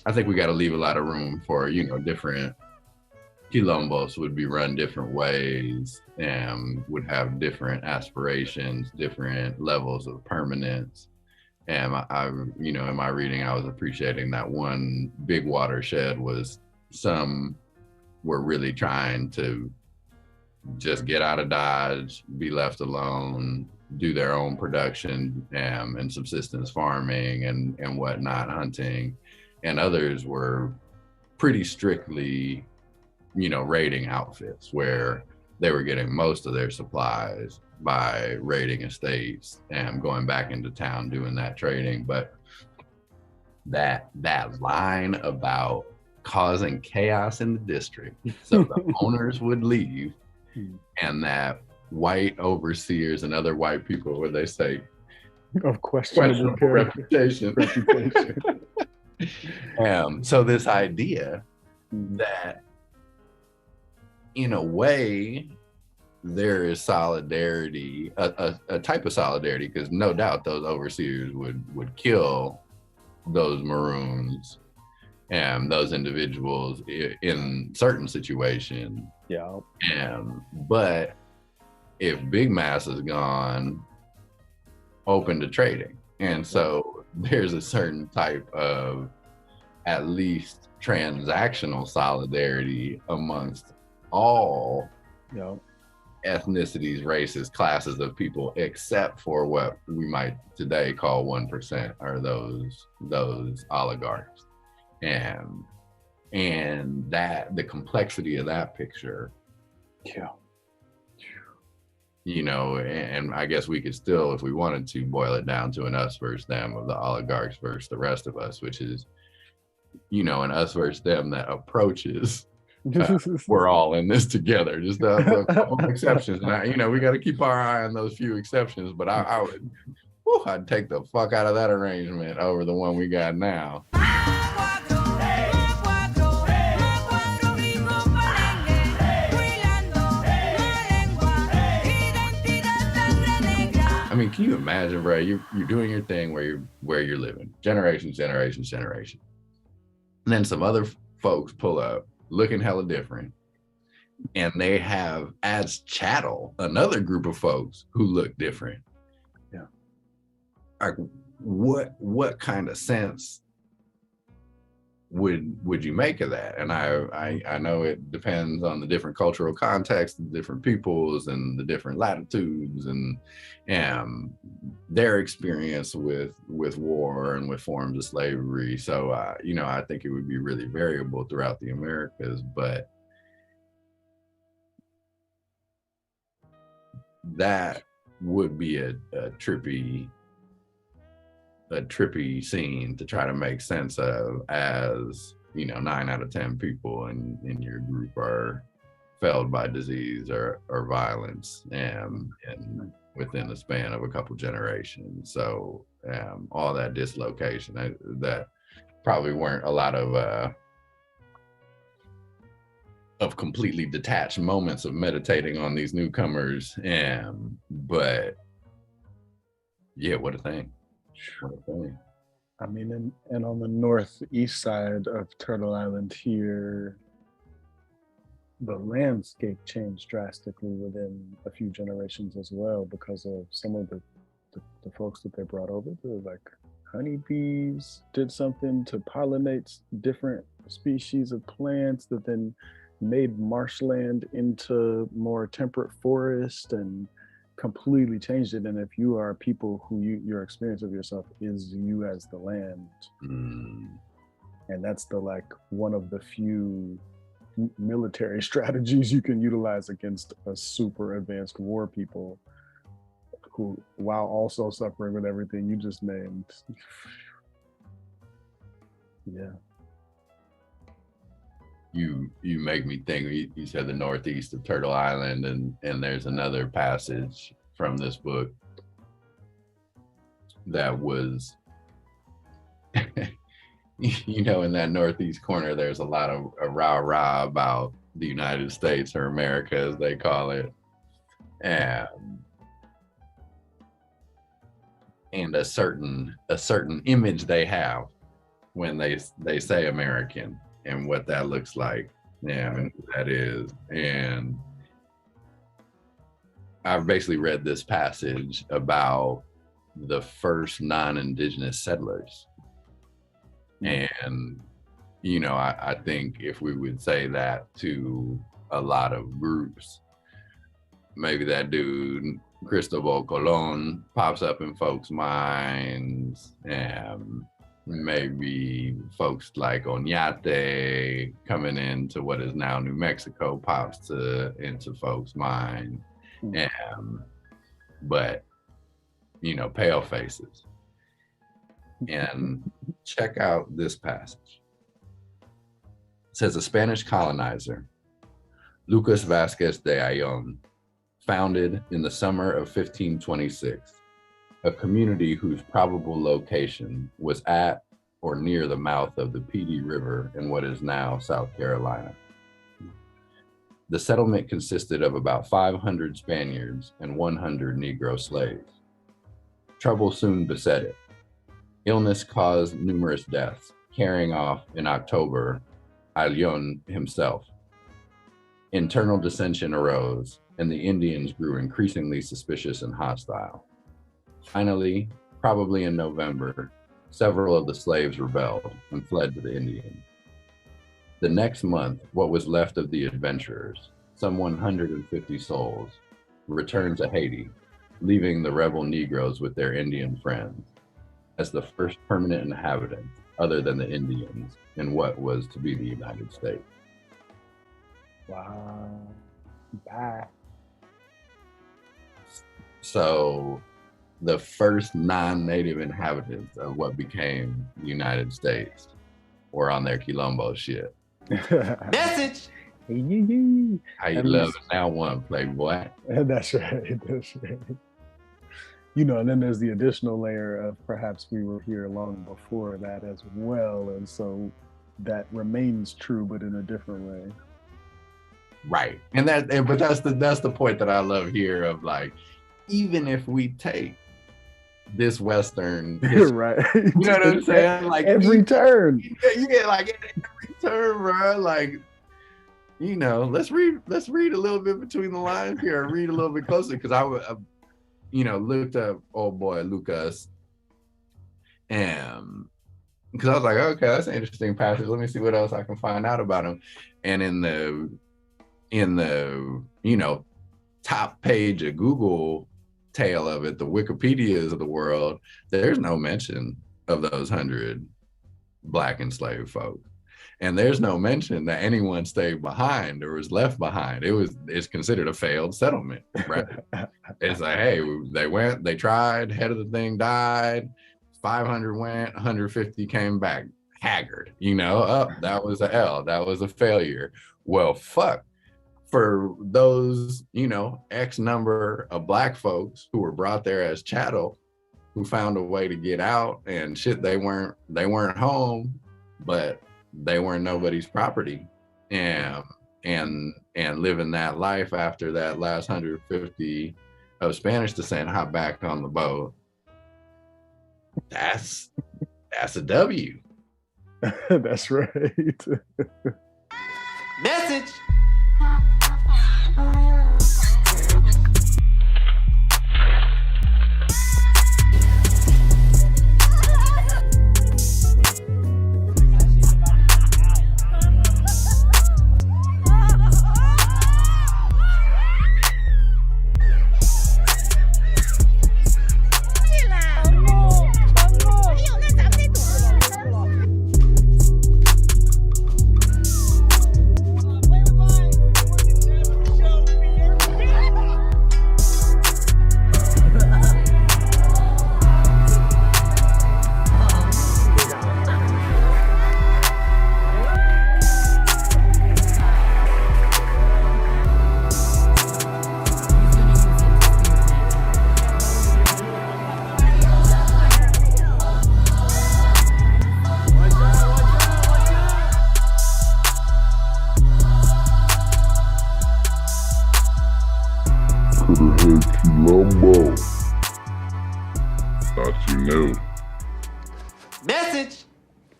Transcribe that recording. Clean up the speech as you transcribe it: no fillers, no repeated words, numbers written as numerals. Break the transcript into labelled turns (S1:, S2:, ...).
S1: I think we got to leave a lot of room for, you know, different quilombos would be run different ways and would have different aspirations, different levels of permanence. And you know, in my reading, I was appreciating that one big watershed was some were really trying to just get out of Dodge, be left alone, do their own production and subsistence farming and whatnot, hunting. And others were pretty strictly, you know, raiding outfits where they were getting most of their supplies by raiding estates and going back into town doing that trading. But that line about causing chaos in the district so the owners would leave, and that white overseers and other white people, where they say
S2: of questionable
S1: reputation. So this idea that in a way there is solidarity, a type of solidarity, because no doubt those overseers would kill those maroons and those individuals in certain situations.
S2: Yeah.
S1: But if Big Mass is gone, open to trading. And so there's a certain type of at least transactional solidarity amongst all ethnicities, races, classes of people, except for what we might today call 1%, or those oligarchs. And that the complexity of that picture, you know, and I guess we could still, if we wanted to, boil it down to an us versus them of the oligarchs versus the rest of us, which is, you know, an us versus them that approaches we're all in this together, just the exceptions. And you know, we got to keep our eye on those few exceptions, but I'd take the fuck out of that arrangement over the one we got now. I mean, can you imagine, bro? You're doing your thing where you're living, generation. And then some other folks pull up looking hella different, and they have as chattel another group of folks who look different.
S2: Yeah.
S1: Like, what kind of sense would you make of that? And I know it depends on the different cultural contexts, the different peoples, and the different latitudes, and their experience with war and with forms of slavery. So you know, I think it would be really variable throughout the Americas, but that would be a trippy scene to try to make sense of, as you know, 9 out of 10 people in your group are felled by disease or violence, and within the span of a couple generations. So all that dislocation, that probably weren't a lot of completely detached moments of meditating on these newcomers, but yeah, what a thing.
S2: I mean, and on the northeast side of Turtle Island here, the landscape changed drastically within a few generations as well, because of some of the folks that they brought over. Like honeybees did something to pollinate different species of plants that then made marshland into more temperate forest and completely changed it. And if you are people who your experience of yourself is you as the land, and that's one of the few military strategies you can utilize against a super advanced war people who, while also suffering with everything you just named. Yeah.
S1: You make me think. You said the northeast of Turtle Island, and there's another passage from this book that was, you know, in that northeast corner, there's a lot of rah-rah about the United States, or America as they call it, and a certain image they have when they say American and what that looks like, and who that is. And I've basically read this passage about the first non-indigenous settlers. And, you know, I think if we would say that to a lot of groups, maybe that dude, Cristobal Colon, pops up in folks' minds, and maybe folks like Oñate coming into what is now New Mexico pops into folks' mind. But, you know, pale faces. And check out this passage. It says, a Spanish colonizer, Lucas Vasquez de Ayllón, founded in the summer of 1526, a community whose probable location was at or near the mouth of the Petey River in what is now South Carolina. The settlement consisted of about 500 Spaniards and 100 Negro slaves. Trouble soon beset it. Illness caused numerous deaths, carrying off in October Ayllón himself. Internal dissension arose, and the Indians grew increasingly suspicious and hostile. Finally, probably in November, several of the slaves rebelled and fled to the Indians. The next month, what was left of the adventurers, some 150 souls, returned to Haiti, leaving the rebel Negroes with their Indian friends as the first permanent inhabitants, other than the Indians, in what was to be the United States.
S2: Wow. Bye.
S1: So the first non-native inhabitants of what became the United States were on their Quilombo shit.
S3: Message.
S1: How you love it now, one Playboy.
S2: That's right. That's right. You know, and then there's the additional layer of perhaps we were here long before that as well, and so that remains true, but in a different way.
S1: Right, and but that's the point that I love here of like, even if we take this Western history,
S2: right,
S1: you know what I'm saying? Like
S2: every turn,
S1: yeah, like every turn, bro. Like, you know, let's read a little bit between the lines here, read a little bit closer, because I you know, looked up old boy Lucas, and because I was like, okay, that's an interesting passage. Let me see what else I can find out about him. And in the you know, top page of Google tale of it, the Wikipedias of the world, there's no mention of those 100 Black enslaved folks. And there's no mention that anyone stayed behind or was left behind. It's considered a failed settlement, right? It's like, hey, they tried, head of the thing died, 500 went, 150 came back, haggard, you know, that was a L, that was a failure. Well, fuck, for those, you know, X number of Black folks who were brought there as chattel, who found a way to get out and shit, they weren't home, but they weren't nobody's property, and living that life after that last 150 of Spanish descent hop back on the boat. That's a W.
S2: That's right.
S3: Message.